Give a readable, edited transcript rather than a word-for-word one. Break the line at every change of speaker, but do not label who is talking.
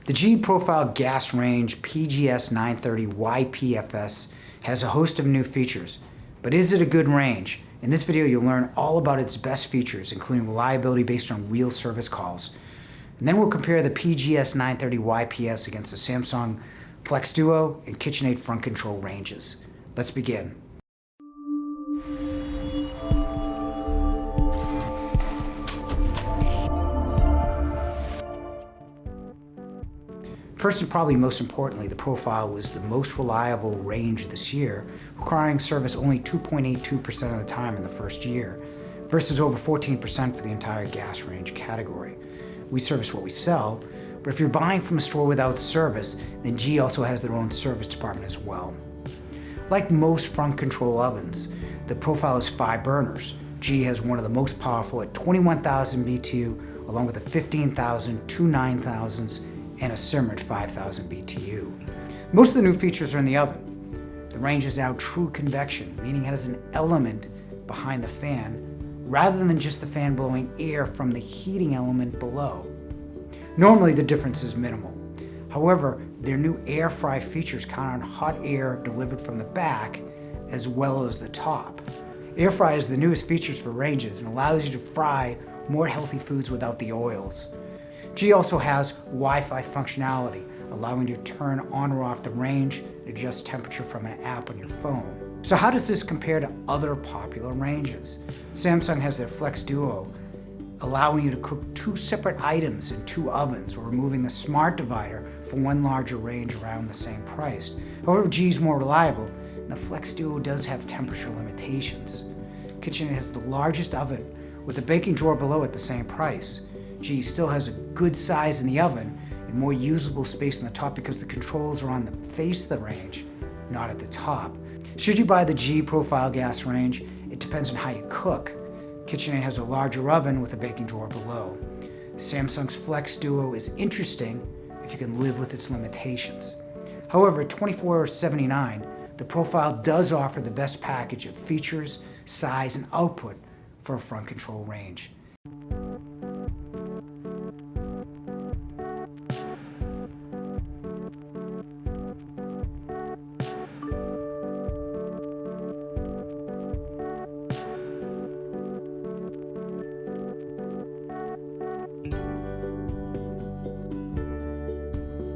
The GE Profile Gas Range PGS930 YPFS has a host of new features, but is it a good range? In this video, you'll learn all about its best features, including reliability based on real service calls. And then we'll compare the PGS930 YPS against the Samsung FlexDuo and KitchenAid front control ranges. Let's begin. First and probably most importantly, the Profile was the most reliable range this year, requiring service only 2.82% of the time in the first year, versus over 14% for the entire gas range category. We service what we sell, but if you're buying from a store without service, then GE also has their own service department as well. Like most front control ovens, the Profile has 5 burners. GE has one of the most powerful at 21,000 BTU, along with a 15,000, two 9,000s, and a simmer at 5,000 BTU. Most of the new features are in the oven. The range is now true convection, meaning it has an element behind the fan rather than just the fan blowing air from the heating element below. Normally the difference is minimal. However, their new air fry features count on hot air delivered from the back as well as the top. Air fry is the newest features for ranges and allows you to fry more healthy foods without the oils. GE also has Wi-Fi functionality, allowing you to turn on or off the range and adjust temperature from an app on your phone. So how does this compare to other popular ranges? Samsung has their FlexDuo, allowing you to cook 2 separate items in 2 ovens, or removing the smart divider for one larger range around the same price. However, GE is more reliable, and the FlexDuo does have temperature limitations. KitchenAid has the largest oven, with a baking drawer below at the same price. GE still has a good size in the oven and more usable space on the top because the controls are on the face of the range, not at the top. Should you buy the GE Profile gas range? It depends on how you cook. KitchenAid has a larger oven with a baking drawer below. Samsung's FlexDuo is interesting if you can live with its limitations. However, at $24.79, the Profile does offer the best package of features, size, and output for a front control range.